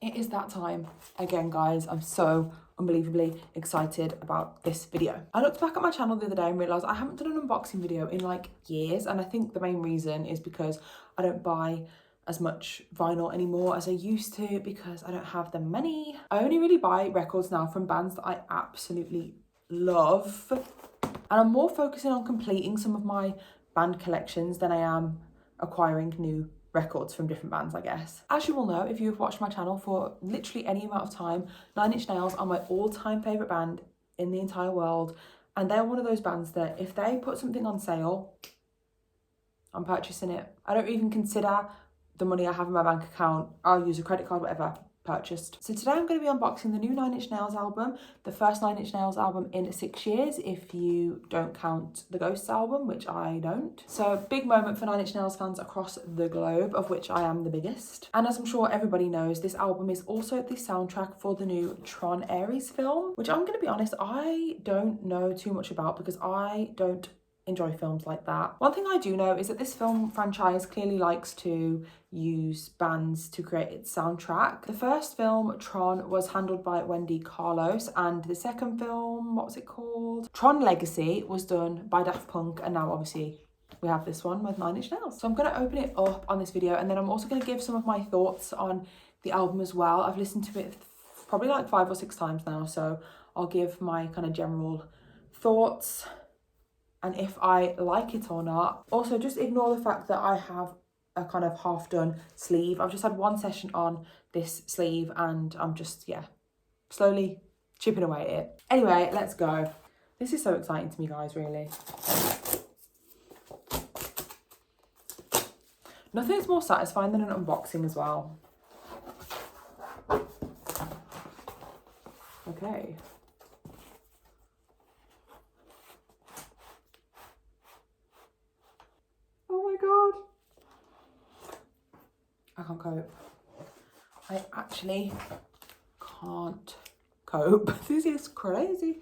It is that time again, guys. I'm so unbelievably excited about this video. I looked back at my channel the other day and realised I haven't done an unboxing video in like years, and I think the main reason is because I don't buy as much vinyl anymore as I used to because I don't have the money. I only really buy records now from bands that I absolutely love, and I'm more focusing on completing some of my band collections than I am acquiring new records from different bands, I guess. As you will know, if you've watched my channel for literally any amount of time, Nine Inch Nails are my all-time favourite band in the entire world, and they're one of those bands that if they put something on sale, I'm purchasing it. I don't even consider the money I have in my bank account. I'll use a credit card, whatever, purchased. So today I'm going to be unboxing the new Nine Inch Nails album, the first Nine Inch Nails album in 6 years, if you don't count the Ghosts album, which I don't. So big moment for Nine Inch Nails fans across the globe, of which I am the biggest. And as I'm sure everybody knows, this album is also the soundtrack for the new Tron film, which I'm going to be honest, I don't know too much about because I don't enjoy films like that. One thing I do know is that this film franchise clearly likes to use bands to create its soundtrack. The first film, Tron, was handled by Wendy Carlos, and the second film, what was it called? Tron Legacy, was done by Daft Punk, and now obviously we have this one with Nine Inch Nails. So I'm going to open it up on this video, and then I'm also going to give some of my thoughts on the album as well. I've listened to it probably like 5 or 6 times now, so I'll give my kind of general thoughts and if I like it or not. Also, just ignore the fact that I have a kind of half done sleeve. I've just had one session on this sleeve and I'm just, yeah, slowly chipping away at it. Anyway, let's go. This is so exciting to me, guys, really. Nothing's more satisfying than an unboxing as well. Okay. I can't cope. I actually can't cope. This is crazy.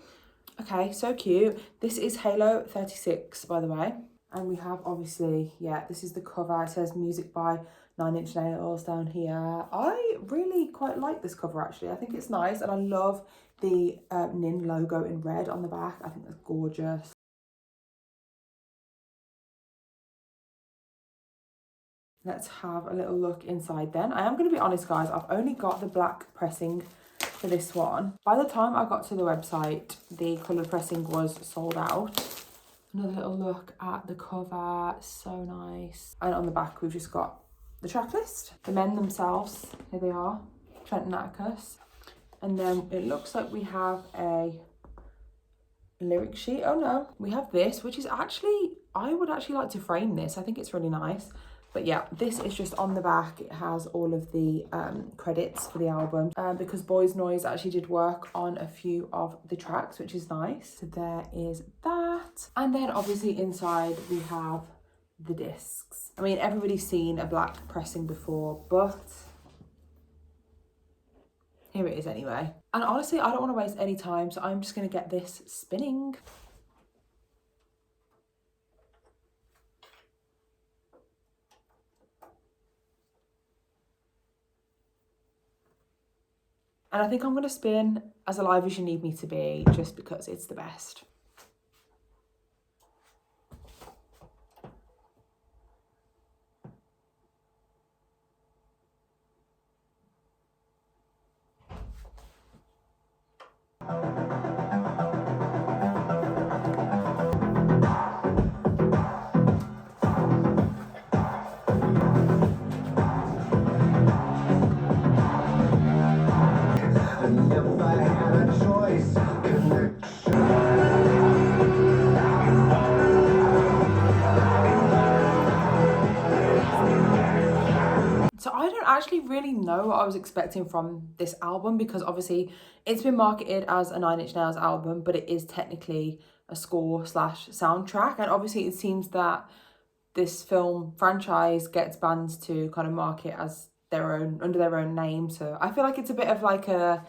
Okay, so cute. This is Halo 36, by the way. And we have, obviously, yeah, this is the cover. It says music by Nine Inch Nails down here. I really quite like this cover, actually. I think it's nice. And I love the Nin logo in red on the back. I think that's gorgeous. Let's have a little look inside then. I am going to be honest, guys, I've only got the black pressing for this one. By the time I got to the website, the coloured pressing was sold out. Another little look at the cover, so nice. And on the back, we've just got the track list. The men themselves, here they are, Trent and Atticus. And then it looks like we have a lyric sheet. Oh no, we have this, which is actually, I would actually like to frame this. I think it's really nice. But yeah, this is just on the back. It has all of the credits for the album because Boys Noise actually did work on a few of the tracks, which is nice. So there is that. And then obviously inside we have the discs. I mean, everybody's seen a black pressing before, but here it is anyway. And honestly, I don't want to waste any time, so I'm just going to get this spinning. And I think I'm going to spin as alive as you need me to be, just because it's the best. So I don't actually really know what I was expecting from this album because obviously it's been marketed as a Nine Inch Nails album, but it is technically a score / soundtrack. And obviously it seems that this film franchise gets bands to kind of market as their own, under their own name. So I feel like it's a bit of like a,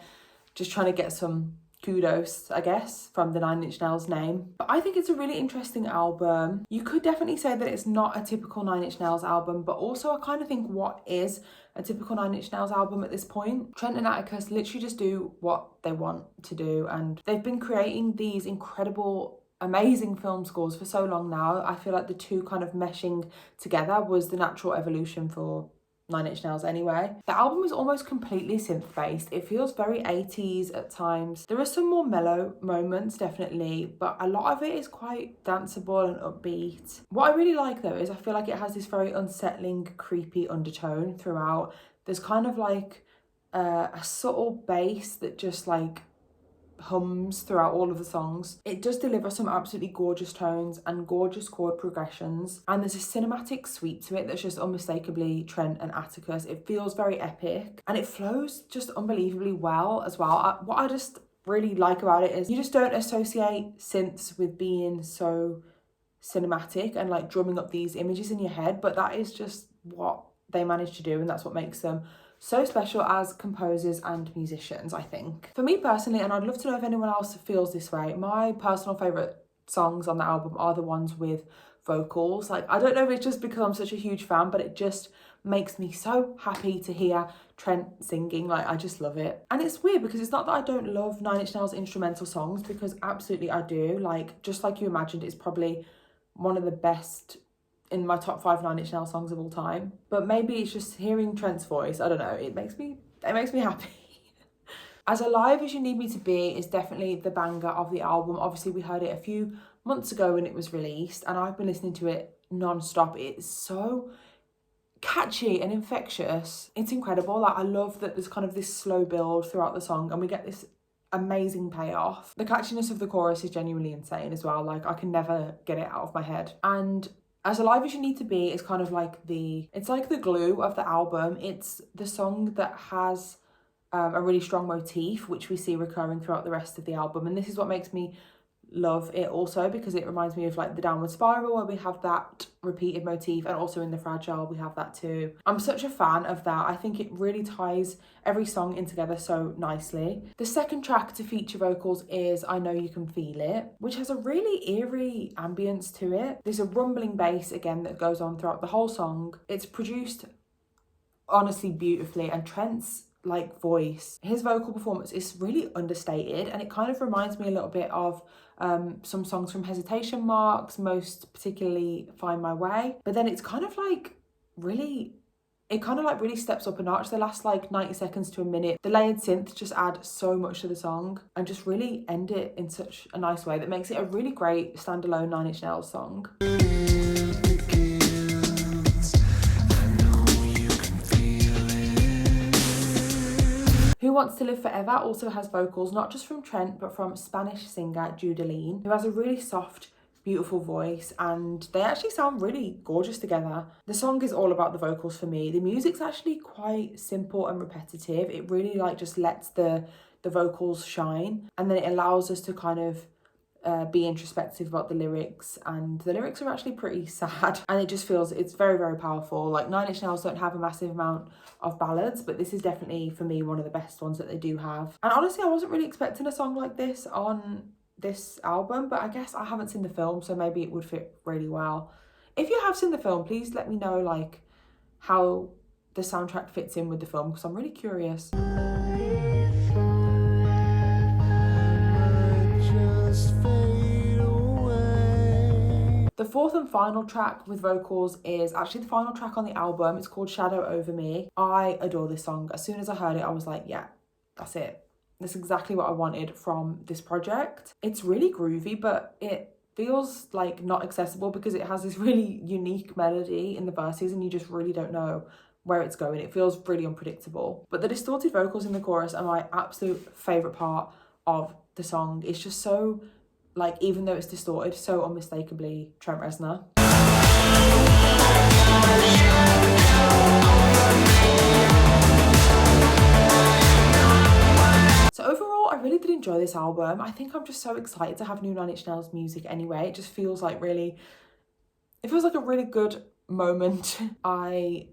just trying to get some kudos, I guess, from the Nine Inch Nails name. But I think it's a really interesting album. You could definitely say that it's not a typical Nine Inch Nails album, but also I kind of think what is a typical Nine Inch Nails album at this point. Trent and Atticus literally just do what they want to do, and they've been creating these incredible, amazing film scores for so long now. I feel like the two kind of meshing together was the natural evolution for Nine Inch Nails anyway. The album is almost completely synth based. It feels very 80s at times. There are some more mellow moments, definitely, but a lot of it is quite danceable and upbeat. What I really like though is I feel like it has this very unsettling, creepy undertone throughout. There's kind of like a subtle bass that just like hums throughout all of the songs. It does deliver some absolutely gorgeous tones and gorgeous chord progressions, and there's a cinematic suite to it that's just unmistakably Trent and Atticus. It feels very epic and it flows just unbelievably well as well. What I just really like about it is you just don't associate synths with being so cinematic and like drumming up these images in your head, but that is just what they manage to do, and that's what makes them so special as composers and musicians, I think. For me personally, and I'd love to know if anyone else feels this way, my personal favourite songs on the album are the ones with vocals. Like, I don't know if it's just because I'm such a huge fan, but it just makes me so happy to hear Trent singing. Like, I just love it. And it's weird because it's not that I don't love Nine Inch Nails instrumental songs, because absolutely I do. Like, just like you imagined, it's probably one of the best in my top 5 Nine Inch Nails songs of all time. But maybe it's just hearing Trent's voice, I don't know, it makes me happy. As Alive As You Need Me To Be is definitely the banger of the album. Obviously we heard it a few months ago when it was released, and I've been listening to it non-stop. It's so catchy and infectious. It's incredible. Like, I love that there's kind of this slow build throughout the song and we get this amazing payoff. The catchiness of the chorus is genuinely insane as well. Like, I can never get it out of my head. And As Alive As You Need To Be is kind of like it's like the glue of the album. It's the song that has a really strong motif, which we see recurring throughout the rest of the album. And this is what makes me love it also, because it reminds me of like the Downward Spiral, where we have that repeated motif, and also in the Fragile we have that too. I'm such a fan of that. I think it really ties every song in together so nicely. The second track to feature vocals is I Know You Can Feel It, which has a really eerie ambience to it. There's a rumbling bass again that goes on throughout the whole song. It's produced honestly beautifully, and Trent's like voice, his vocal performance is really understated, and it kind of reminds me a little bit of some songs from Hesitation Marks, most particularly Find My Way. But then it's kind of like really steps up a notch. The last like 90 seconds to a minute, the layered synth just add so much to the song and just really end it in such a nice way that makes it a really great standalone Nine Inch Nails song. Who Wants to Live Forever also has vocals not just from Trent but from Spanish singer Judeline, who has a really soft, beautiful voice, and they actually sound really gorgeous together. The song is all about the vocals for me. The music's actually quite simple and repetitive. It really like just lets the vocals shine, and then it allows us to kind of be introspective about the lyrics, and the lyrics are actually pretty sad, and it just feels, it's very, very powerful. Like, Nine Inch Nails don't have a massive amount of ballads, but this is definitely for me one of the best ones that they do have. And honestly, I wasn't really expecting a song like this on this album, but I guess I haven't seen the film, so maybe it would fit really well. If you have seen the film, please let me know like how the soundtrack fits in with the film, because I'm really curious. The fourth and final track with vocals is actually the final track on the album. It's called Shadow Over Me. I adore this song. As soon as I heard it, I was like, yeah, that's it. That's exactly what I wanted from this project. It's really groovy, but it feels like not accessible because it has this really unique melody in the verses and you just really don't know where it's going. It feels really unpredictable. But the distorted vocals in the chorus are my absolute favourite part of the song. It's just so, like, even though it's distorted, so unmistakably Trent Reznor. So overall, I really did enjoy this album. I think I'm just so excited to have new Nine Inch Nails music anyway. It just feels like it feels like a really good moment. I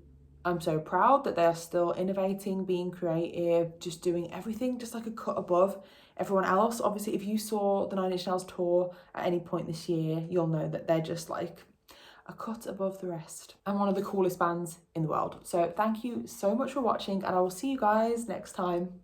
I'm so proud that they are still innovating, being creative, just doing everything just like a cut above everyone else. Obviously, if you saw the Nine Inch Nails tour at any point this year, you'll know that they're just like a cut above the rest and one of the coolest bands in the world. So thank you so much for watching, and I will see you guys next time.